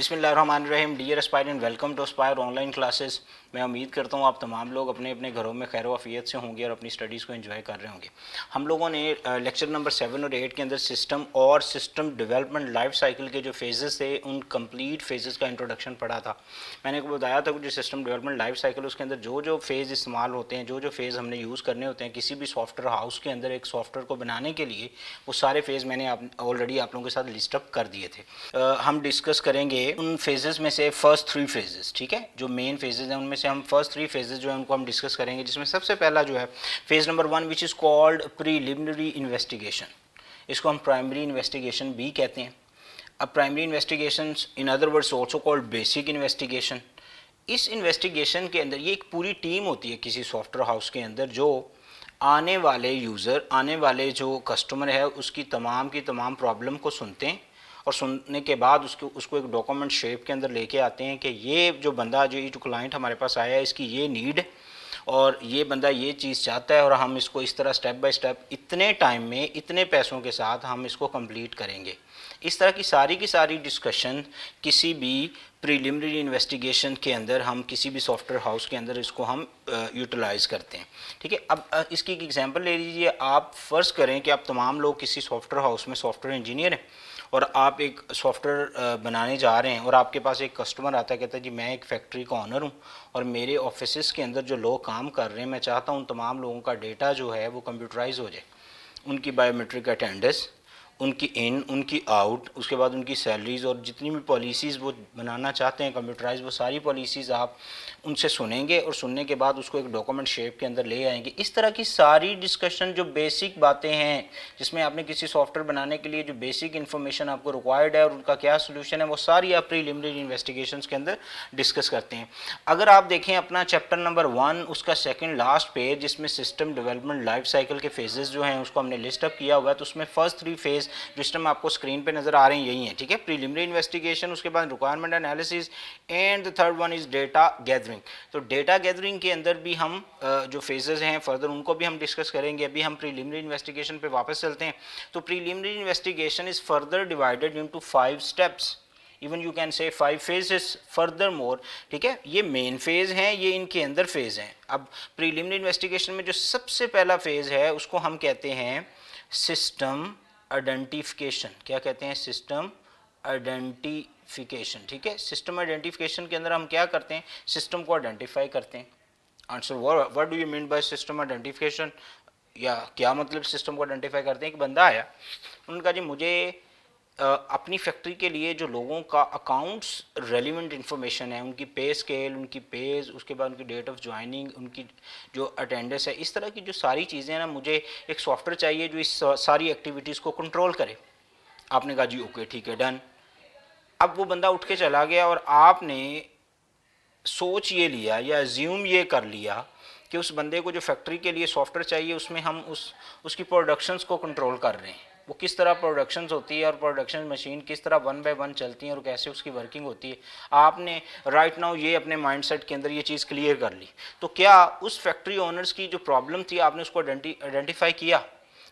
बिस्मिल्लाहिर्रहमानिर्रहीम। Dear aspirant, welcome to aspire online classes. मैं उम्मीद करता हूँ आप तमाम लोग अपने अपने घरों में खैर वाफियत से होंगे और अपनी स्टडीज़ को एंजॉय कर रहे होंगे। हम लोगों ने लेक्चर नंबर 7 और 8 के अंदर सिस्टम और सिस्टम डेवलपमेंट लाइफ साइकिल के जो फेजेस थे उन कंप्लीट फेजेस का इंट्रोडक्शन पढ़ा था। मैंने आपको बताया था कि जो सिस्टम डेवलपमेंट लाइफ साइकिल उसके अंदर जो जो फेज़ इस्तेमाल होते हैं, जो जो फेज़ हमने यूज़ करने होते हैं किसी भी सॉफ्टवेयर हाउस के अंदर एक सॉफ्टवेयर को बनाने के लिए, वो सारे फेज़ मैंने ऑलरेडी आप लोगों के साथ लिस्ट अप कर दिए थे। हम डिस्कस करेंगे उन फेजेस में से फर्स्ट 3 फेजेस। ठीक है, जो मेन फेजेस हैं उनमें से हम फर्स्ट 3 फेजेस जो है उनको हम डिस्कस करेंगे, जिसमें सबसे पहला जो है phase number 1 which is called preliminary investigation. इसको हम प्राइमरी इन्वेस्टिगेशन भी कहते हैं। अब primary investigation in other words also called basic investigation. इस इन्वेस्टिगेशन के अंदर ये एक पूरी टीम होती है किसी सॉफ्टवेयर हाउस के अंदर, जो आने वाले यूज़र, आने वाले जो कस्टमर है उसकी तमाम की तमाम प्रॉब्लम को सुनते हैं और सुनने के बाद उसको एक डॉक्यूमेंट शेप के अंदर लेके आते हैं कि ये जो बंदा, जो क्लाइंट हमारे पास आया है, इसकी ये नीड और ये बंदा ये चीज़ चाहता है और हम इसको इस तरह स्टेप बाय स्टेप इतने टाइम में इतने पैसों के साथ हम इसको कंप्लीट करेंगे। इस तरह की सारी डिस्कशन किसी भी प्रीलिमिनरी इन्वेस्टिगेशन के अंदर हम किसी भी सॉफ्टवेयर हाउस के अंदर इसको हम यूटिलाइज़ करते हैं। ठीक है, अब इसकी एक एग्जांपल ले लीजिए। आप फ़र्ज़ करें कि आप तमाम लोग किसी सॉफ्टवेयर हाउस में सॉफ्टवेयर इंजीनियर हैं और आप एक सॉफ्टवेयर बनाने जा रहे हैं और आपके पास एक कस्टमर आता है, कहता है जी मैं एक फैक्ट्री का ऑनर हूँ और मेरे ऑफिस के अंदर जो लोग काम कर रहे हैं, मैं चाहता हूँ तमाम लोगों का डेटा जो है वो कंप्यूटराइज हो जाए, उनकी बायोमेट्रिक अटेंडेंस, उनकी इन, उनकी आउट, उसके बाद उनकी सैलरीज़ और जितनी भी पॉलिसीज़ वो बनाना चाहते हैं कंप्यूटराइज, वो सारी पॉलिसीज़ आप उनसे सुनेंगे और सुनने के बाद उसको एक डॉक्यूमेंट शेप के अंदर ले आएंगे। इस तरह की सारी डिस्कशन जो बेसिक बातें हैं, जिसमें आपने किसी सॉफ्टवेयर बनाने के लिए जो बेसिक इन्फॉर्मेशन आपको रिक्वायर्ड है और उनका क्या सोल्यूशन है, वो सारी आप प्रीलिमिनरी इन्वेस्टिगेशंस के अंदर डिस्कस करते हैं। अगर आप देखें अपना चैप्टर नंबर 1 उसका सेकेंड लास्ट पेज, जिसमें सिस्टम डेवलपमेंट लाइफ साइकिल के फेजेस जो हैं उसको हमने लिस्ट अप किया हुआ है, तो उसमें फर्स्ट 3 फेज जो इस टाइम आपको स्क्रीन पे नजर आ रहे हैं यही है। ठीक है, प्रीलिमिनरी इन्वेस्टिगेशन, उसके बाद requirement analysis and the third one is data gathering. तो डेटा गैदरिंग के अंदर भी हम जो फेजेस हैं फर्दर उनको भी हम डिस्कस करेंगे। अभी हम प्रीलिमिनरी इन्वेस्टिगेशन पे वापस चलते हैं। तो preliminary investigation is further divided into 5 steps, even you can से 5 फेजेस फर्दर मोर। ठीक है, ये मेन फेज हैं, ये इनके अंदर फेज हैं। अब प्रीलिमिनरी इन्वेस्टिगेशन में जो सबसे पहला फेज है उसको हम कहते हैं सिस्टम आइडेंटिफिकेशन। क्या कहते हैं? System identification. ठीक है, सिस्टम आइडेंटिफिकेशन के अंदर हम क्या करते हैं? सिस्टम को आइडेंटिफाई करते हैं। Answer, what do you mean by system identification, या क्या मतलब सिस्टम को आइडेंटिफाई करते हैं? कि बंदा आया, उन्होंने कहा जी मुझे अपनी फैक्ट्री के लिए जो लोगों का अकाउंट्स रेलिवेंट इन्फॉर्मेशन है, उनकी पे स्केल, उनकी पेज, उसके बाद उनकी डेट ऑफ ज्वाइनिंग, उनकी जो अटेंडेंस है, इस तरह की जो सारी चीज़ें हैं ना, मुझे एक सॉफ्टवेयर चाहिए जो इस सारी एक्टिविटीज़ को कंट्रोल करे। आपने कहा जी ओके ठीक है डन। अब वो बंदा उठ के चला गया और आपने सोच ये लिया या अज्यूम ये कर लिया कि उस बंदे को जो फैक्ट्री के लिए सॉफ्टवेयर चाहिए उसमें हम उसकी प्रोडक्शंस को कंट्रोल कर रहे हैं, वो किस तरह प्रोडक्शंस होती है और प्रोडक्शन मशीन किस तरह 1 बाय 1 चलती हैं और कैसे उसकी वर्किंग होती है। आपने राइट नाउ ये अपने माइंडसेट के अंदर ये चीज़ क्लियर कर ली। तो क्या उस फैक्ट्री ओनर्स की जो प्रॉब्लम थी आपने उसको आइडेंटिफाई किया?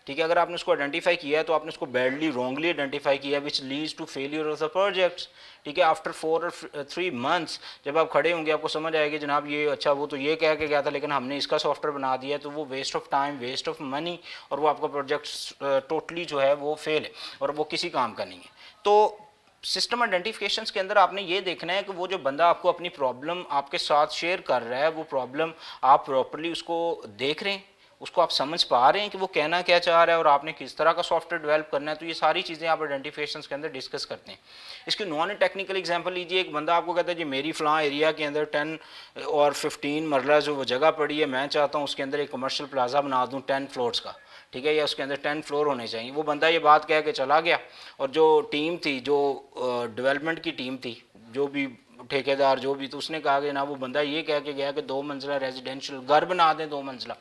ठीक है, अगर आपने उसको आइडेंटिफाई किया तो आपने उसको बैडली रॉन्गली आइडेंटिफाई किया which leads to failure of the projects. ठीक है, आफ्टर 4 और 3 मंथ्स जब आप खड़े होंगे आपको समझ आएगी जनाब ये अच्छा वो तो ये कह के गया था लेकिन हमने इसका सॉफ्टवेयर बना दिया, तो वो waste of time, waste of money और वो आपका प्रोजेक्ट टोटली जो है वो फेल है और वो किसी काम का नहीं है। तो सिस्टम आइडेंटिफिकेशंस के अंदर आपने ये देखना है कि वो जो बंदा आपको अपनी प्रॉब्लम आपके साथ शेयर कर रहा है, वो प्रॉब्लम आप प्रॉपर्ली उसको देख रहे हैं, उसको आप समझ पा रहे हैं कि वो कहना क्या चाह रहा है और आपने किस तरह का सॉफ्टवेयर डेवलप करना है। तो ये सारी चीज़ें आप आइडेंटिफिकेशंस के अंदर डिस्कस करते हैं। इसकी नॉन टेक्निकल एग्जांपल लीजिए, एक बंदा आपको कहता है जी मेरी फ़लाँ एरिया के अंदर 10 और 15 मरला जो वो जगह पड़ी है, मैं चाहता हूँ उसके अंदर एक कमर्शियल प्लाजा बना दूँ 10 फ्लोर्स का। ठीक है, या उसके अंदर 10 फ्लोर होने चाहिए। वो बंदा ये बात कह के चला गया और जो टीम थी, जो डेवलपमेंट की टीम थी, जो भी ठेकेदार जो भी, तो उसने कहा कि ना, वो बंदा ये कह के गया कि 2 मंजिला रेजिडेंशियल घर बना दें 2 मंजिला।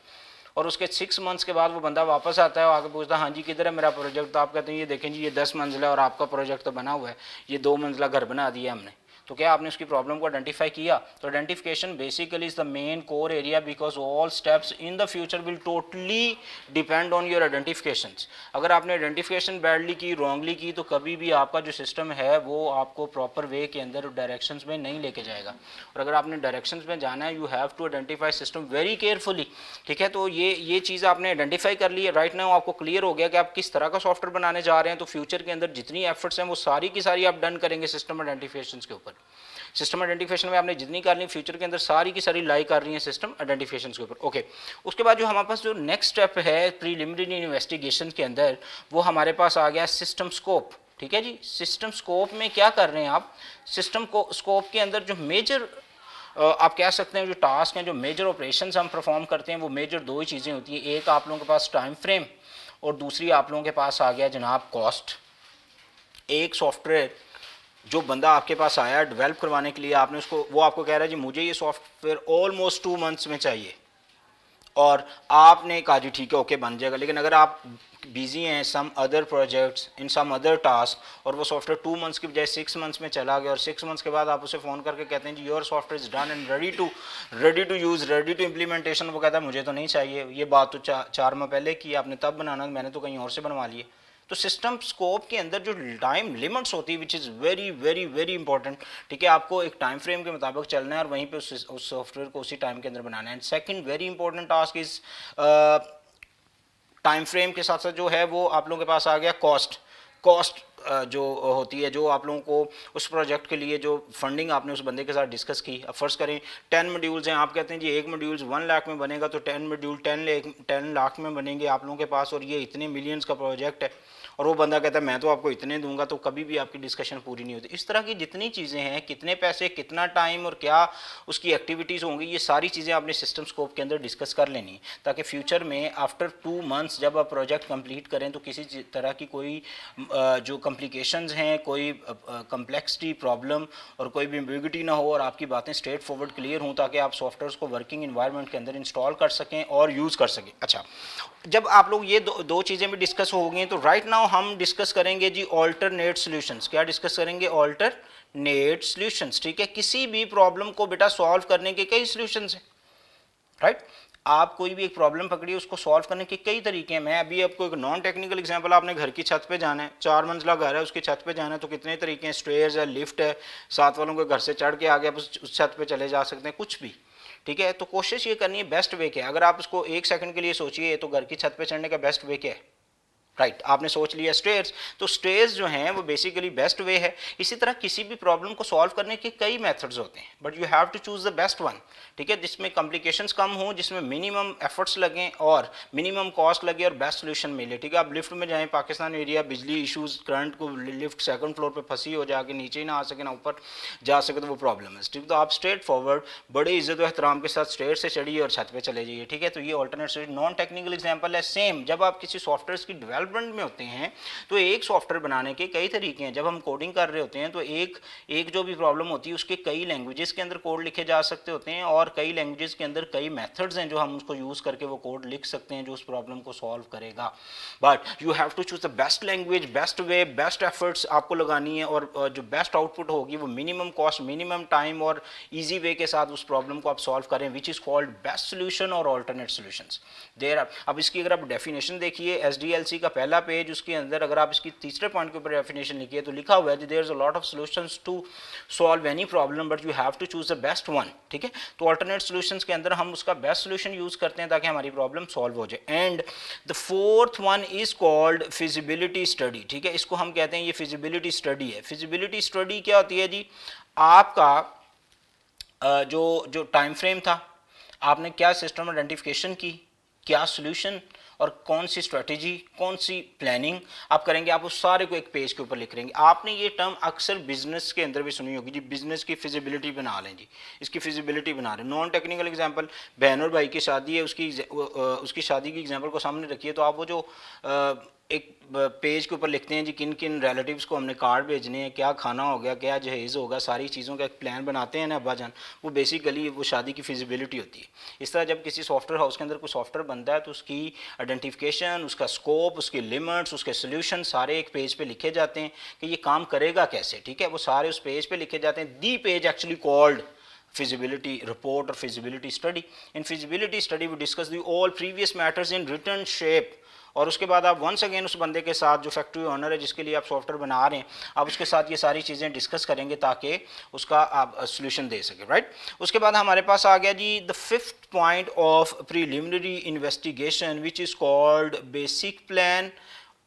और उसके 6 मंथ्स के बाद वो बंदा वापस आता है और आके पूछता है हाँ जी किधर है मेरा प्रोजेक्ट? तो आप कहते हैं ये देखें जी ये 10 मंजिला और आपका प्रोजेक्ट तो बना हुआ है, ये 2 मंजिला घर बना दिया हमने। तो क्या आपने उसकी प्रॉब्लम को आइडेंटिफाई किया? तो identification basically is the main core area because all steps in the future will totally depend on your identifications. अगर आपने आइडेंटिफिकेशन बैडली की, रॉन्गली की, तो कभी भी आपका जो सिस्टम है वो आपको प्रॉपर वे के अंदर डायरेक्शंस में नहीं लेके जाएगा। और अगर आपने डायरेक्शंस में जाना है, you have to identify system very carefully, ठीक है। तो ये चीज़ आपने आइडेंटिफाई कर ली है। राइट नाउ आपको क्लियर हो गया कि आप किस तरह का सॉफ्टवेयर बनाने जा रहे हैं। तो फ्यूचर के अंदर जितनी एफर्ट्स हैं वो सारी की सारी आप डन करेंगे सिस्टम आइडेंटिफिकेशन के ऊपर। सिस्टम आइडेंटिफिकेशन में आपने जितनी कर ली, फ्यूचर के अंदर सारी की सारी लाई कर रही हैं सिस्टम आइडेंटिफिकेशन के ऊपर। ओके, उसके बाद जो हमारे पास जो नेक्स्ट स्टेप है प्रीलिमिनरी इन्वेस्टिगेशन के अंदर, वो हमारे पास आ गया सिस्टम स्कोप। ठीक है जी, सिस्टम स्कोप में क्या कर रहे हैं आप? सिस्टम को स्कोप के अंदर जो मेजर आप कह सकते हैं जो टास्क हैं, जो मेजर ऑपरेशंस हम परफॉर्म करते हैं, वो मेजर दो ही चीज़ें होती हैं। एक आप लोगों के पास टाइम फ्रेम और दूसरी आप लोगों के पास आ गया जनाब कॉस्ट। एक सॉफ्टवेयर जो बंदा आपके पास आया डेवलप करवाने के लिए, आपने उसको, वो आपको कह रहा है जी मुझे ये सॉफ्टवेयर ऑलमोस्ट 2 मंथ्स में चाहिए, और आपने कहा जी ठीक है ओके बन जाएगा। लेकिन अगर आप बिजी हैं some other projects in some other task, और वो सॉफ्टवेयर 2 मंथ्स की बजाय 6 मंथ्स में चला गया, और 6 मंथ्स के बाद आप उसे फ़ोन करके कहते हैं जी your software is done and ready to use, ready to implementation, वो कहता है मुझे तो नहीं चाहिए, ये बात तो 4 माह पहले की, आपने तब बनाना, मैंने तो कहीं और से बनवा लिए। तो सिस्टम स्कोप के अंदर जो टाइम लिमिट्स होती है which is very very very important, ठीक है। आपको एक टाइम फ्रेम के मुताबिक चलना है और वहीं पे उस सॉफ्टवेयर को उसी टाइम के अंदर बनाना है। And second very important task is time frame के साथ साथ जो है वो आप लोगों के पास आ गया कॉस्ट जो होती है, जो आप लोगों को उस प्रोजेक्ट के लिए जो फंडिंग आपने उस बंदे के साथ डिस्कस की। अब फर्स्ट करें 10 मॉड्यूल्स हैं, आप कहते हैं जी एक मॉड्यूल्स 1 लाख में बनेगा, तो 10 मॉड्यूल 10 लाख में बनेंगे आप लोगों के पास, और ये इतने मिलियंस का प्रोजेक्ट है, और वो बंदा कहता है मैं तो आपको इतने दूंगा, तो कभी भी आपकी डिस्कशन पूरी नहीं होती। इस तरह की जितनी चीज़ें हैं, कितने पैसे, कितना टाइम और क्या उसकी एक्टिविटीज़ होंगी, ये सारी चीज़ें आपने सिस्टम स्कोप के अंदर डिस्कस कर लेनी है, ताकि फ्यूचर में आफ्टर 2 मंथ्स जब आप प्रोजेक्ट कंप्लीट करें तो किसी तरह की कोई जो कॉम्प्लिकेशंस हैं, कोई कम्प्लेक्सिटी प्रॉब्लम और कोई भी एम्बिग्यूटी ना हो, और आपकी बातें स्ट्रेट फॉरवर्ड क्लियर हों, ताकि आप सॉफ्टवेयर को वर्किंग इन्वायरमेंट के अंदर इंस्टॉल कर सकें और यूज़ कर सकें। अच्छा, जब आप लोग ये दो चीज़ें भी डिस्कस हो गई, तो राइट नाउ हम डिस्कस करेंगे जी ऑल्टरनेट सॉल्यूशंस। क्या डिस्कस करेंगे? ऑल्टरनेट सॉल्यूशंस, ठीक है। किसी भी प्रॉब्लम को बेटा सॉल्व करने के कई सॉल्यूशंस हैं, राइट। आप कोई भी एक प्रॉब्लम पकड़िए, उसको सॉल्व करने के कई तरीके हैं। मैं अभी आपको एक नॉन टेक्निकल एग्जांपल, आपने घर की छत पे जाना है, 4 मंजिला घर है, उसकी छत पे जाना है, तो कितने तरीके हैं, स्टेयर्स है, लिफ्ट है, साथ वालों के घर से चढ़ के आगे आप उस छत पे चले जा सकते हैं, कुछ भी, ठीक है। तो कोशिश ये करनी है बेस्ट वे क्या है। अगर आप इसको एक सेकंड के लिए सोचिए, तो घर की छत पे चढ़ने का बेस्ट वे क्या है? राइट, आपने सोच लिया स्टेयर्स, तो स्टेयर्स जो हैं वो बेसिकली बेस्ट वे है। इसी तरह किसी भी प्रॉब्लम को सॉल्व करने के कई मेथड्स होते हैं, but you have to choose the best one, ठीक है, जिसमें कॉम्प्लिकेशंस कम हो, जिसमें मिनिमम एफर्ट्स लगें और मिनिमम कॉस्ट लगे और बेस्ट सोल्यूशन मिले, ठीक है। आप लिफ्ट में जाएं, पाकिस्तान एरिया, बिजली इशूज़, करंट को, लिफ्ट सेकंड फ्लोर पे फंसी हो, जाके नीचे ही ना आ सके ना ऊपर जा सके, तो वो प्रॉब्लम है, ठीक। तो आप स्ट्रेट फॉरवर्ड बड़े इज्जत और एहतराम के साथ स्टेयर से चढ़िए और छत पे चले जाइए, ठीक है। तो ये ऑल्टरनेट नॉन टेक्निकल एग्जाम्पल है। सेम जब आप किसी सॉफ्टवेयर की डेवलपमेंट में होते हैं, तो एक सॉफ्टवेयर बनाने के कई तरीके हैं। जब हम कोडिंग कर रहे होते हैं, तो एक जो भी प्रॉब्लम होती है उसके कई लैंग्वेजेस के अंदर कोड लिखे जा सकते होते हैं, और कई लैंग्वेजेस के अंदर कई मेथड्स हैं जो हम उसको यूज़ करके वो कोड लिख सकते हैं जो उस प्रॉब्लम को सॉल्व करेगा। But you have to choose the best language, best way, best efforts आपको लगानी है, और जो बेस्ट आउटपुट होगी वो मिनिमम कॉस्ट, मिनिमम टाइम और ईजी वे के साथ उस प्रॉब्लम को आप सॉल्व करें, which is called best solution और ऑल्टरनेट सोल्यूशंस। देयर अब इसकी अगर आप डेफिनेशन देखिए, SDLC का पहला पेज, उसके अंदर अगर आप इसकी तीसरे पॉइंट के ऊपर डेफिनेशन लिखिए, तो लिखा हुआ है there is a lot of solutions to solve any problem, but you have to choose the best one, ठीक है। तो ऑल्टरनेट सॉल्यूशंस के अंदर हम उसका बेस्ट सॉल्यूशन यूज करते हैं ताकि हमारी प्रॉब्लम सॉल्व हो जाए। And the fourth one is called feasibility study, ठीक है। इसको हम कहते हैं ये फिजिबिलिटी स्टडी है। फिजिबिलिटी स्टडी क्या होती है जी? आपका जो टाइम फ्रेम था, आपने क्या सिस्टम आइडेंटिफिकेशन की, क्या सॉल्यूशन और कौन सी स्ट्रेटजी, कौन सी प्लानिंग आप करेंगे, आप उस सारे को एक पेज के ऊपर लिख लेंगे। आपने ये टर्म अक्सर बिजनेस के अंदर भी सुनी होगी जी, बिजनेस की फिजिबिलिटी बना लें जी, इसकी फिजिबिलिटी बना रहे हैं। नॉन टेक्निकल एग्जांपल, बहन और भाई की शादी है, उसकी शादी की एग्जांपल को सामने रखिए, तो आप वो जो एक पेज के ऊपर लिखते हैं जी किन किन रिलेटिव्स को हमने कार्ड भेजने हैं, क्या खाना हो गया, क्या जहेज़ होगा, सारी चीज़ों का एक प्लान बनाते हैं ना अब्बा जान, वो बेसिकली वो शादी की फिजिबिलिटी होती है। इस तरह जब किसी सॉफ्टवेयर हाउस के अंदर कोई सॉफ्टवेयर बनता है तो उसकी आइडेंटिफिकेशन, उसका स्कोप, उसके लिमिट्स, उसके सोल्यूशन सारे एक पेज पे लिखे जाते हैं कि ये काम करेगा कैसे, ठीक है, वो सारे उस पेज पे लिखे जाते हैं। दी page actually called feasibility report or feasibility study. In feasibility study we discuss the all previous matters in written shape, और उसके बाद आप वंस अगेन उस बंदे के साथ जो फैक्ट्री ओनर है जिसके लिए आप सॉफ्टवेयर बना रहे हैं, आप उसके साथ ये सारी चीज़ें डिस्कस करेंगे ताकि उसका आप सोल्यूशन दे सकें, राइट। उसके बाद हमारे पास आ गया जी the fifth point of preliminary investigation which is called basic plan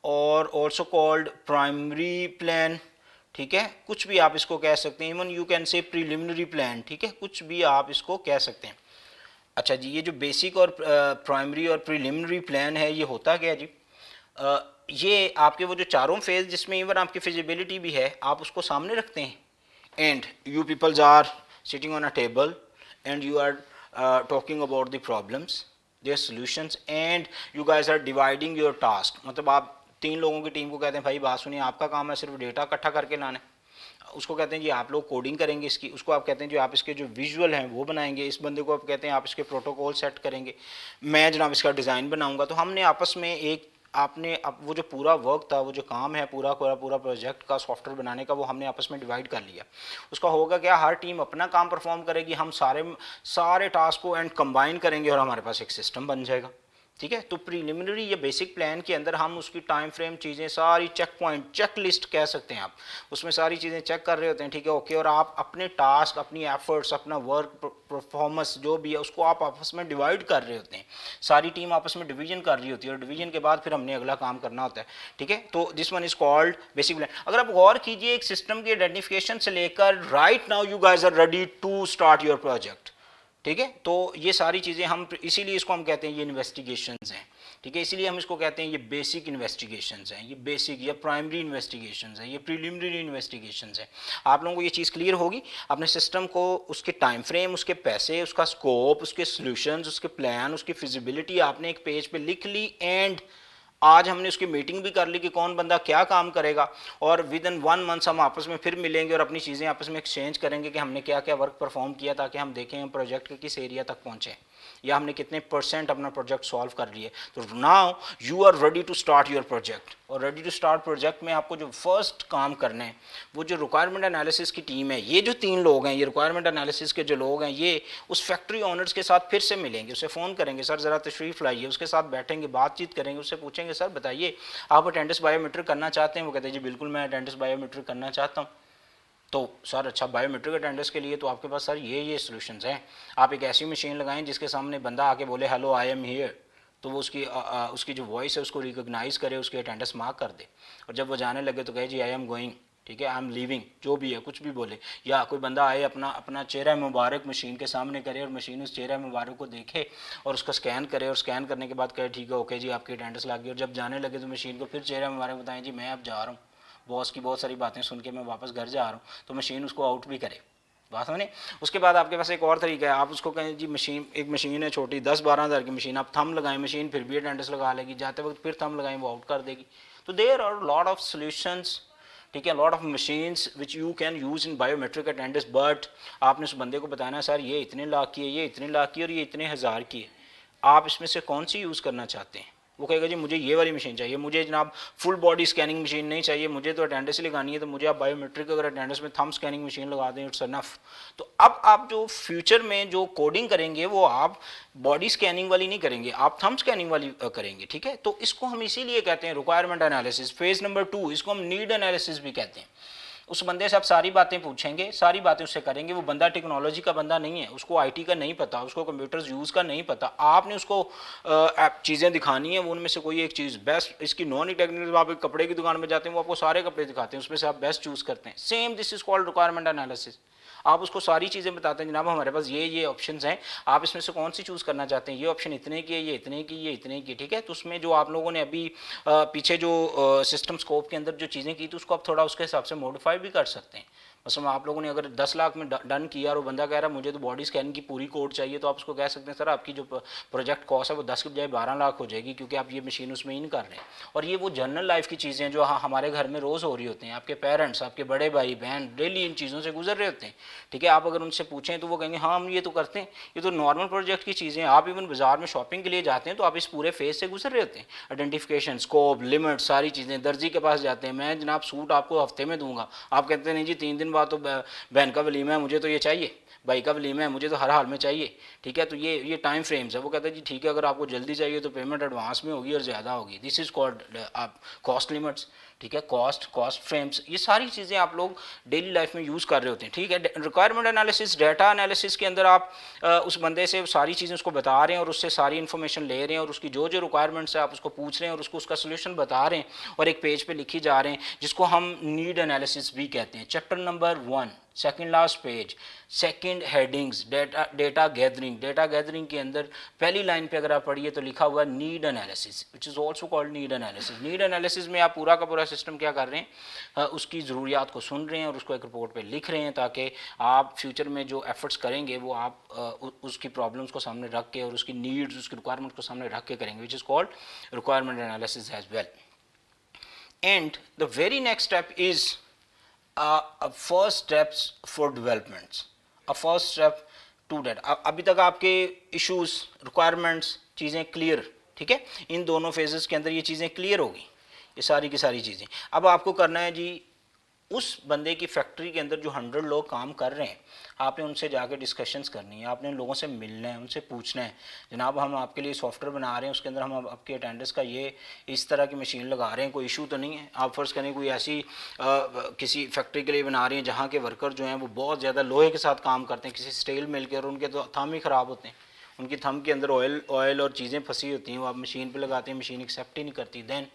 और ऑल्सो कॉल्ड प्राइमरी प्लान, ठीक है, कुछ भी आप इसको कह सकते हैं, even you can say preliminary plan, ठीक है, कुछ भी आप इसको कह सकते हैं। अच्छा जी, ये जो बेसिक और प्राइमरी और प्रीलिमिनरी प्लान है ये होता क्या जी, ये आपके वो जो चारों फेज जिसमें इवन आपकी फिजिबिलिटी भी है आप उसको सामने रखते हैं, and you peoples are sitting on a table and you are talking about the problems, their solutions, and you guys are dividing your task. मतलब आप 3 लोगों की टीम को कहते हैं भाई बात सुनिए, आपका काम है सिर्फ डेटा इकट्ठा करके लाना है, उसको कहते हैं जी आप लोग कोडिंग करेंगे इसकी, उसको आप कहते हैं जो आप इसके जो विजुअल हैं वो बनाएंगे, इस बंदे को आप कहते हैं आप इसके प्रोटोकॉल सेट करेंगे, मैं जनाब इसका डिज़ाइन बनाऊंगा। तो हमने आपस में एक आपने अब वो जो पूरा वर्क था, वो जो काम है पूरा पूरा प्रोजेक्ट का सॉफ्टवेयर बनाने का, वो हमने आपस में डिवाइड कर लिया। उसका होगा क्या, हर टीम अपना काम परफॉर्म करेगी, हम सारे टास्क को एंड कंबाइन करेंगे और हमारे पास एक सिस्टम बन जाएगा, ठीक है। तो प्रीलिमिनरी या बेसिक प्लान के अंदर हम उसकी टाइम फ्रेम चीज़ें सारी चेक पॉइंट, चेक लिस्ट कह सकते हैं आप, उसमें सारी चीज़ें चेक कर रहे होते हैं, ठीक है, ओके, और आप अपने टास्क, अपनी एफर्ट्स, अपना वर्क परफॉर्मेंस जो भी है उसको आप आपस में डिवाइड कर रहे होते हैं, सारी टीम आपस में डिवीजन कर रही होती है, और डिवीजन के बाद फिर हमने अगला काम करना होता है, ठीक है। तो this one is called basic plan. अगर आप गौर कीजिए एक सिस्टम की आइडेंटिफिकेशन से लेकर right now you guys are ready to start your project, ठीक है। तो ये सारी चीज़ें हम इसीलिए इसको हम कहते हैं ये इन्वेस्टिगेशंस हैं, ठीक है, इसीलिए हम इसको कहते हैं ये बेसिक इन्वेस्टिगेशंस हैं, ये बेसिक या प्राइमरी इन्वेस्टिगेशंस हैं, ये प्रीलिमिनरी इन्वेस्टिगेशंस हैं। आप लोगों को ये चीज़ क्लियर होगी, अपने सिस्टम को उसके टाइम फ्रेम, उसके पैसे, उसका स्कोप, उसके सॉल्यूशंस, उसके प्लान, उसकी फिजिबिलिटी आपने एक पेज पे लिख ली, एंड आज हमने उसकी मीटिंग भी कर ली कि कौन बंदा क्या काम करेगा, और विद इन 1 मंथ हम आपस में फिर मिलेंगे और अपनी चीज़ें आपस में एक्सचेंज करेंगे कि हमने क्या क्या वर्क परफॉर्म किया, ताकि हम देखें हम प्रोजेक्ट के किस एरिया तक पहुँचे या हमने कितने % अपना प्रोजेक्ट सॉल्व कर लिए। तो now you are ready to start your project, और रेडी टू स्टार्ट प्रोजेक्ट में आपको जो फर्स्ट काम करना है वो जो रिक्वायरमेंट एनालिसिस की टीम है, ये जो 3 लोग हैं, ये रिक्वायरमेंट एनालिसिस के जो लोग हैं, ये उस फैक्ट्री ओनर्स के साथ फिर से मिलेंगे, उसे फ़ोन करेंगे, सर ज़रा तशरीफ़ लाइए, उसके साथ बैठेंगे, बातचीत करेंगे, उससे पूछेंगे सर बताइए आप अटेंडेंस बायोमेट्रिक करना चाहते हैं, वो कहते हैं जी बिल्कुल मैं अटेंडेंस बायोमेट्रिक करना चाहता हूँ। तो सर अच्छा बायोमेट्रिक अटेंडेंस के लिए तो आपके पास सर ये सॉल्यूशंस हैं, आप एक ऐसी मशीन लगाएं जिसके सामने बंदा आके बोले हेलो आई एम हियर, तो वो उसकी जो वॉइस है उसको रिकॉग्नाइज करे, उसकी अटेंडेंस मार्क कर दे, और जब वो जाने लगे तो कहे जी आई एम गोइंग, ठीक है, आई एम लीविंग, जो भी है कुछ भी बोले, या कोई बंदा आए अपना चेहरा मुबारक मशीन के सामने करे और मशीन उस चेहरा मुबारक को देखे और उसका स्कैन करे, और स्कैन करने के बाद कहे ठीक है ओके जी आपकी अटेंडेंस लग गई, और जब जाने लगे तो मशीन को फिर चेहरा मुबारक बताएं जी मैं अब जा रहा हूँ, बॉस की बहुत सारी बातें सुन के मैं वापस घर जा रहा हूँ, तो मशीन उसको आउट भी करे, बात समझे। उसके बाद आपके पास एक और तरीका है, आप उसको कहें जी एक मशीन है छोटी 10-12 हज़ार की मशीन, आप थंब लगाएं, मशीन फिर भी अटेंडेंस लगा लेगी, जाते वक्त फिर थंब लगाएं वो आउट कर देगी। तो there are lot of solutions, ठीक है, lot of machines which you can use in biometric attendance, but आपने उस बंदे को बताना है सर ये इतने लाख की है, ये इतने लाख की है और ये इतने हज़ार की है, आप इसमें से कौन सी यूज़ करना चाहते हैं। वो कहेगा जी मुझे ये वाली मशीन चाहिए, मुझे जनाब फुल बॉडी स्कैनिंग मशीन नहीं चाहिए, मुझे तो अटेंडेंस लगानी है, तो मुझे आप बायोमेट्रिक अगर अटेंडेंस में थंब स्कैनिंग मशीन लगा दें इट्स अनफ। तो अब आप जो फ्यूचर में जो कोडिंग करेंगे वो आप बॉडी स्कैनिंग वाली नहीं करेंगे, आप थंब स्कैनिंग वाली करेंगे, ठीक है। तो इसको हम इसीलिए कहते हैं रिक्वायरमेंट एनालिसिस, फेज नंबर 2, इसको हम नीड एनालिसिस भी कहते हैं। उस बंदे से आप सारी बातें पूछेंगे, सारी बातें उससे करेंगे, वो बंदा टेक्नोलॉजी का बंदा नहीं है, उसको आईटी का नहीं पता, उसको कंप्यूटर्स यूज़ का नहीं पता, आपने उसको चीज़ें दिखानी है, वो उनमें से कोई एक चीज़ बेस्ट, इसकी नॉन ही टेक्निकल, आप एक कपड़े की दुकान में जाते हैं वो आपको सारे कपड़े दिखाते हैं, उसमें से आप बेस्ट चूज़ करते हैं, same this is called requirement analysis. आप उसको सारी चीज़ें बताते हैं जनाब हमारे पास ये ऑप्शंस हैं, आप इसमें से कौन सी चूज़ करना चाहते हैं, ये ऑप्शन इतने की है, ये इतने की, ये इतने की, ठीक है। तो उसमें जो आप लोगों ने अभी पीछे जो सिस्टम स्कोप के अंदर जो चीज़ें की तो उसको आप थोड़ा उसके हिसाब से मॉडिफाई भी कर सकते हैं, मतलब आप लोगों ने अगर 10 लाख में डन किया और बंदा कह रहा है मुझे तो बॉडी स्कैन की पूरी कोड चाहिए, तो आप उसको कह सकते हैं सर आपकी जो प्रोजेक्ट कॉस्ट है वो 10 के बजाय 12 लाख हो जाएगी, क्योंकि आप ये मशीन उसमें इन कर रहे हैं। और ये वो जनरल लाइफ की चीज़ें हैं जो हमारे घर में रोज़ हो रही होती हैं। आपके पेरेंट्स, आपके बड़े भाई बहन डेली इन चीज़ों से गुजर रहे होते हैं, ठीक है। आप अगर उनसे पूछें तो वो कहेंगे हाँ हम ये तो करते हैं, ये तो नॉर्मल प्रोजेक्ट की चीज़ें हैं। आप इवन बाजार में शॉपिंग के लिए जाते हैं तो आप इस पूरे फेज से गुजर रहे होते हैं, आइडेंटिफिकेशन, स्कोप, लिमिट, सारी चीज़ें। दर्जी के पास जाते हैं, मैं जनाब सूट आपको हफ्ते में दूंगा, आप कहते हैं नहीं जी 3 दिन बाद तो बहन का वलीमा है, मुझे तो ये चाहिए, भाई का वलीमा है, मुझे तो हर हाल में चाहिए, ठीक है। तो ये टाइम फ्रेम्स है। वो कहता है जी ठीक है, अगर आपको जल्दी चाहिए तो पेमेंट एडवांस में होगी और ज़्यादा होगी। दिस इज़ कॉल्ड आप कॉस्ट लिमिट्स, ठीक है। कॉस्ट फ्रेम्स, ये सारी चीज़ें आप लोग डेली लाइफ में यूज़ कर रहे होते हैं, ठीक है। रिक्वायरमेंट एनालिसिस, डाटा एनालिसिस के अंदर आप उस बंदे से सारी चीज़ें उसको बता रहे हैं और उससे सारी इन्फॉर्मेशन ले रहे हैं और उसकी जो जो रिक्वायरमेंट्स है आप उसको पूछ रहे हैं और उसको उसका सोल्यूशन बता रहे हैं और एक पेज पे लिखी जा रहे हैं, जिसको हम नीड एनालिसिस भी कहते हैं। Chapter number 1, second last page, second headings, data gathering के अंदर पहली लाइन पे अगर आप पढ़िए तो लिखा हुआ है need analysis, which is also called need analysis. Need analysis में आप पूरा का पूरा सिस्टम क्या कर रहे हैं, उसकी ज़रूरियात को सुन रहे हैं और उसको एक रिपोर्ट पे लिख रहे हैं, ताकि आप फ्यूचर में जो एफर्ट्स करेंगे वो आप उसकी प्रॉब्लम्स को सामने रख के और उसकी नीड्स, उसकी रिक्वायरमेंट को सामने रख के करेंगे, which is called requirement analysis as well. And the very next step is first steps for developments, first step to date. अभी तक आपके इश्यूज, रिक्वायरमेंट्स, चीज़ें क्लियर, ठीक है। इन दोनों फेजेस के अंदर ये चीज़ें क्लियर होगी, ये सारी की सारी चीज़ें। अब आपको करना है जी, उस बंदे की फैक्ट्री के अंदर जो 100 लोग काम कर रहे हैं, आपने उनसे जाके डिस्कशंस करनी है, आपने उन लोगों से मिलना है, उनसे पूछना है जनाब हम आपके लिए सॉफ्टवेयर बना रहे हैं, उसके अंदर हम आपके अटेंडेंस का ये इस तरह की मशीन लगा रहे हैं, कोई इशू तो नहीं है। आप फ़र्ज़ करें कोई ऐसी किसी फैक्ट्री के लिए बना रहे हैं जहाँ के वर्कर जो हैं वो बहुत ज़्यादा लोहे के साथ काम करते हैं, किसी स्टील मिल के, और उनके तो थंब ही ख़राब होते हैं, उनकी थंब के अंदर ऑयल और चीज़ें फंसी होती हैं, वो आप मशीन पर लगाते हैं, मशीन एक्सेप्ट ही नहीं करती, देन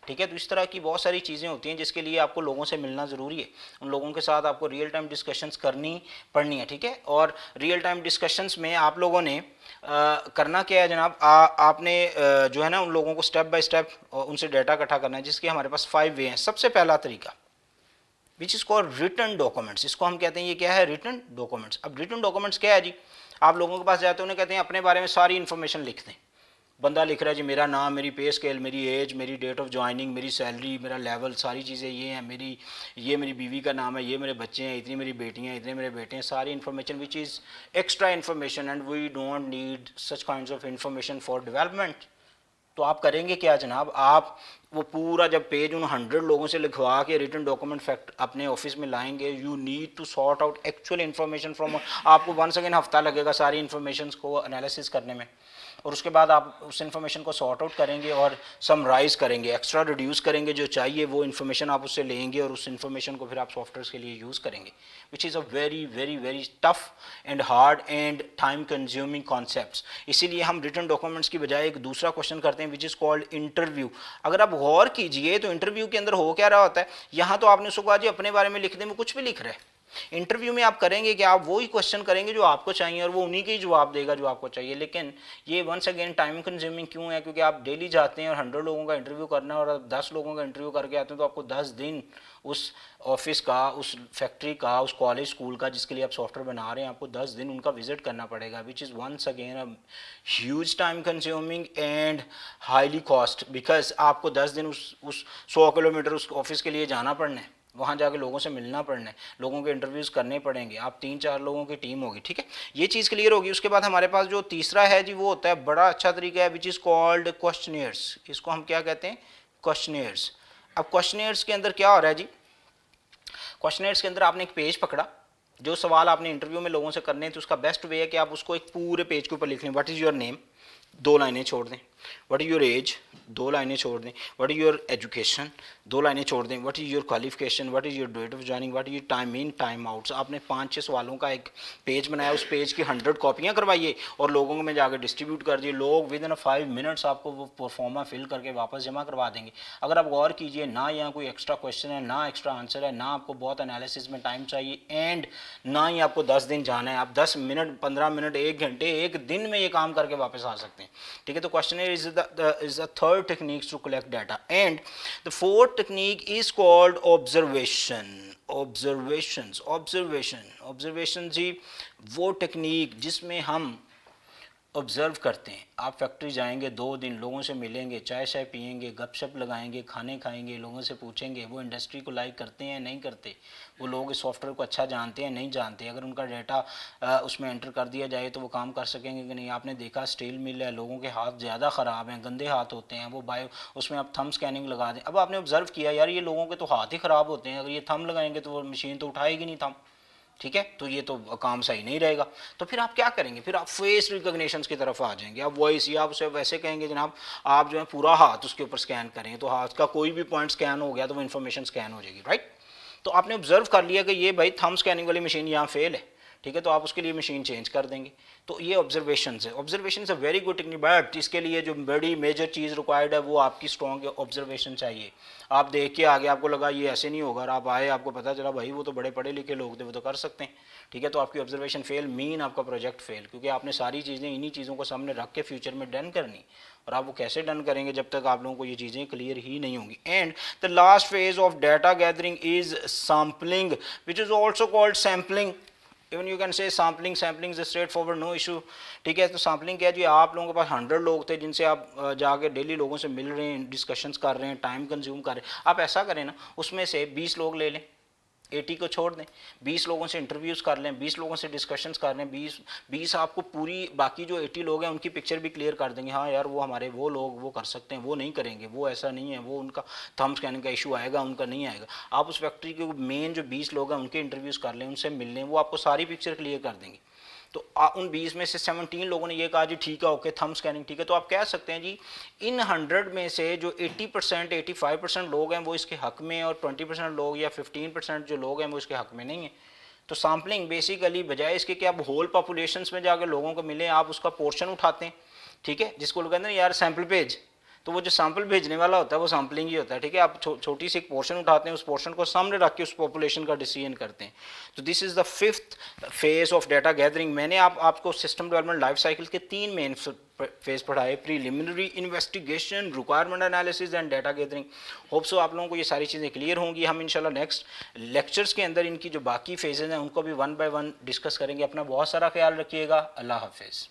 ठीक है। तो इस तरह की बहुत सारी चीज़ें होती हैं जिसके लिए आपको लोगों से मिलना ज़रूरी है, उन लोगों के साथ आपको रियल टाइम डिस्कशंस करनी पड़नी है, ठीक है। और रियल टाइम डिस्कशंस में आप लोगों ने करना क्या है जनाब, आपने जो है ना उन लोगों को स्टेप बाय स्टेप उनसे डाटा इकट्ठा करना है, जिसके हमारे पास 5 वे हैं। सबसे पहला तरीका which is called written documents, इसको हम कहते हैं, ये क्या है, रिटन डॉक्यूमेंट्स। अब रिटन डॉक्यूमेंट्स क्या है जी, आप लोगों के पास जाते हैं, उन्हें कहते हैं अपने बारे में सारी इन्फॉर्मेशन लिख दें। बंदा लिख रहा है जी मेरा नाम, मेरी पे स्केल, मेरी एज, मेरी डेट ऑफ ज्वाइनिंग, मेरी सैलरी, मेरा लेवल, सारी चीज़ें ये हैं, मेरी बीवी का नाम है, ये मेरे बच्चे हैं, इतनी मेरी बेटियां हैं, इतने मेरे बेटे हैं, सारी information which is extra information and we don't need such kinds of information for development. तो आप करेंगे क्या जनाब, आप वो पूरा जब पेज उन 100 लोगों से लिखवा के रिटन डॉक्यूमेंट फैक्ट अपने ऑफिस में लाएंगे, you need to sort out actual information from, आपको वंस अगेन हफ्ता लगेगा सारी इन्फॉर्मेशन को एनालिसिस करने में, और उसके बाद आप उस इन्फॉर्मेशन को सॉर्ट आउट करेंगे और समराइज़ करेंगे, एक्स्ट्रा रिड्यूस करेंगे, जो चाहिए वो इन्फॉर्मेशन आप उससे लेंगे और उस इन्फॉर्मेशन को फिर आप सॉफ्टवेयर के लिए यूज़ करेंगे, which is a very very very tough and hard and time consuming concepts. इसीलिए हम रिटन डॉक्यूमेंट्स की बजाय एक दूसरा क्वेश्चन करते हैं विच इज़ कॉल्ड इंटरव्यू। अगर आप गौर कीजिए तो इंटरव्यू के अंदर हो क्या रहा होता है, यहाँ तो आपने उसको कहा जी अपने बारे में लिखने में कुछ भी लिख रहे हैं, इंटरव्यू में आप करेंगे कि आप वही क्वेश्चन करेंगे जो आपको चाहिए और वो उन्हीं के ही जवाब देगा जो आपको चाहिए। लेकिन ये वंस अगेन टाइम कंज्यूमिंग क्यों है, क्योंकि आप डेली जाते हैं और 100 लोगों का इंटरव्यू करना है और 10 लोगों का इंटरव्यू करके आते हैं, तो आपको 10 दिन उस ऑफिस का, उस फैक्ट्री का, उस कॉलेज स्कूल का जिसके लिए आप सॉफ्टवेयर बना रहे हैं, आपको 10 दिन उनका विजिट करना पड़ेगा, which is once again a huge time consuming and highly cost, because आपको 10 दिन उस 100 किलोमीटर उस ऑफिस के लिए जाना पड़ना है, वहाँ जाके लोगों से मिलना पड़ना है, लोगों के इंटरव्यूज़ करने पड़ेंगे, आप 3-4 लोगों की टीम होगी, ठीक है। ये चीज़ क्लियर होगी। उसके बाद हमारे पास जो तीसरा है जी वो होता है बड़ा अच्छा तरीका है विच इज़ कॉल्ड क्वेश्चनियर्स। इसको हम क्या कहते हैं, क्वेश्चनियर्स। अब क्वेश्चनियर्स के अंदर क्या हो रहा है जी, क्वेश्चनियर्स के अंदर आपने एक पेज पकड़ा, जो सवाल आपने इंटरव्यू में लोगों से करने हैं, तो उसका बेस्ट वे है कि आप उसको एक पूरे पेज के ऊपर लिख लें। व्हाट इज़ योर नेम, 2 लाइनें छोड़ दें। व्हाट इज़ योर एज, 2 लाइनें छोड़ दें। व्हाट इज़ योर एजुकेशन, 2 लाइनें छोड़ दें। What is your qualification, what is your date of joining, what is your time in, time outs. आपने 5-6 सवालों का एक पेज बनाया, उस पेज की 100 कॉपियाँ करवाइए और लोगों में जाकर डिस्ट्रीब्यूट कर दिए। लोग विद इन 5 मिनट्स आपको वो परफॉर्मा फिल करके वापस जमा करवा देंगे। अगर आप गौर कीजिए, ना यहाँ कोई एक्स्ट्रा क्वेश्चन है, ना एक्स्ट्रा आंसर है, ना आपको बहुत एनालिसिस में टाइम चाहिए, एंड ना ही आपको 10 दिन जाना है। आप 10 मिनट, 15 मिनट, 1 घंटे, 1 दिन में ये काम करके वापस आ सकते हैं, ठीक है। तो question there is a third technique to collect data, and the fourth technique is called observation. Observation जी वो टेक्निक जिसमें हम ऑब्ज़र्व करते हैं। आप फैक्ट्री जाएंगे, 2 दिन लोगों से मिलेंगे, चाय शाय पियेंगे, गपशप लगाएंगे, खाने खाएंगे, लोगों से पूछेंगे वो इंडस्ट्री को लाइक करते हैं नहीं करते, वो लोग इस सॉफ्टवेयर को अच्छा जानते हैं नहीं जानते, अगर उनका डाटा उसमें एंटर कर दिया जाए तो वो काम कर सकेंगे कि नहीं। आपने देखा स्टील मिल है, लोगों के हाथ ज़्यादा ख़राब हैं, गंदे हाथ होते हैं, वो बायो उसमें आप थंब स्कैनिंग लगा दें। अब आपने ऑब्ज़र्व किया यार ये लोगों के तो हाथ ही ख़राब होते हैं, अगर ये थंब लगाएंगे तो वो मशीन तो उठाएगी नहीं थंब, ठीक है, तो ये तो काम सही नहीं रहेगा। तो फिर आप क्या करेंगे, फिर आप फेस रिकॉग्निशन की तरफ आ जाएंगे, आप वॉइस या आप उसे वैसे कहेंगे जनाब आप जो है पूरा हाथ उसके ऊपर स्कैन करेंगे, तो हाथ का कोई भी पॉइंट स्कैन हो गया तो वो इन्फॉर्मेशन स्कैन हो जाएगी, राइट। तो आपने ऑब्जर्व कर लिया कि ये भाई थंब स्कैनिंग वाली मशीन यहाँ फेल है, ठीक है, तो आप उसके लिए मशीन चेंज कर देंगे। तो ये ऑब्जर्वेशन है। Observation is a very good technique, but इसके लिए जो बड़ी मेजर चीज़ रिक्वायर्ड है वो आपकी स्ट्रॉन्ग ऑब्जर्वेशन चाहिए। आप देख के आगे आपको लगा ये ऐसे नहीं होगा, और आप आए आपको पता चला भाई वो तो बड़े पढ़े लिखे लोग थे वो तो कर सकते हैं, ठीक है, तो आपकी ऑब्जर्वेशन फेल मीन आपका प्रोजेक्ट फेल, क्योंकि आपने सारी चीज़ें इन्हीं चीज़ों को सामने रख के फ्यूचर में डन करनी, और आप वो कैसे डन करेंगे जब तक आप लोगों को ये चीज़ें क्लियर ही नहीं होंगी। And the last phase of data gathering is sampling, which is also called sampling. Even you can say sampling is straightforward, no issue, ठीक है। तो सैम्पलिंग क्या है जी, आप लोगों के पास 100 लोग थे जिनसे आप जाके डेली लोगों से मिल रहे हैं, डिस्कशंस कर रहे हैं, टाइम कंज्यूम कर रहे हैं। आप ऐसा करें ना, उसमें से 20 लोग ले लें, 80 को छोड़ दें, 20 लोगों से इंटरव्यूज़ कर लें, 20 लोगों से डिस्कशंस कर लें, 20 आपको पूरी बाकी जो 80 लोग हैं उनकी पिक्चर भी क्लियर कर देंगे। हाँ यार वो हमारे वो लोग वो कर सकते हैं, वो नहीं करेंगे, वो ऐसा नहीं है, वो उनका थंब स्कैनिंग का इशू आएगा, उनका नहीं आएगा। आप उस फैक्ट्री के मेन जो 20 लोग हैं उनके इंटरव्यूज़ कर लें, उनसे मिल लें, वो आपको सारी पिक्चर क्लियर कर देंगे। तो उन 20 में से 17 लोगों ने ये कहा जी ठीक है ओके थंब स्कैनिंग ठीक है, तो आप कह सकते हैं जी इन 100 में से जो 80% 85% लोग हैं वो इसके हक में, और 20% लोग या 15% जो लोग हैं वो इसके हक में नहीं है। तो सैम्पलिंग बेसिकली बजाय इसके कि आप होल पॉपुलेशंस में जाकर लोगों को मिले, आप उसका पोर्शन उठाते हैं, ठीक है, जिसको लोग कहते हैं यार सैम्पल पेज, तो वो जो सैंपल भेजने वाला होता है वो सैम्पलिंग ही होता है, ठीक है। आप छोटी सी एक पोर्शन उठाते हैं, उस पोर्शन को सामने रख के उस पॉपुलेशन का डिसीजन करते हैं। तो this is the 5th phase of data gathering. मैंने आपको सिस्टम डेवलपमेंट लाइफ साइकिल के 3 मेन फेज पढ़ाए, preliminary investigation, requirement analysis and data gathering. Hope so आप लोगों को ये सारी चीज़ें क्लियर होंगी। हम इंशाल्लाह नेक्स्ट लेक्चर्स के अंदर इनकी जो बाकी फेजेज हैं उनको भी 1 बाय 1 डिस्कस करेंगे। अपना बहुत सारा ख्याल रखिएगा। अल्लाह हाफिज़।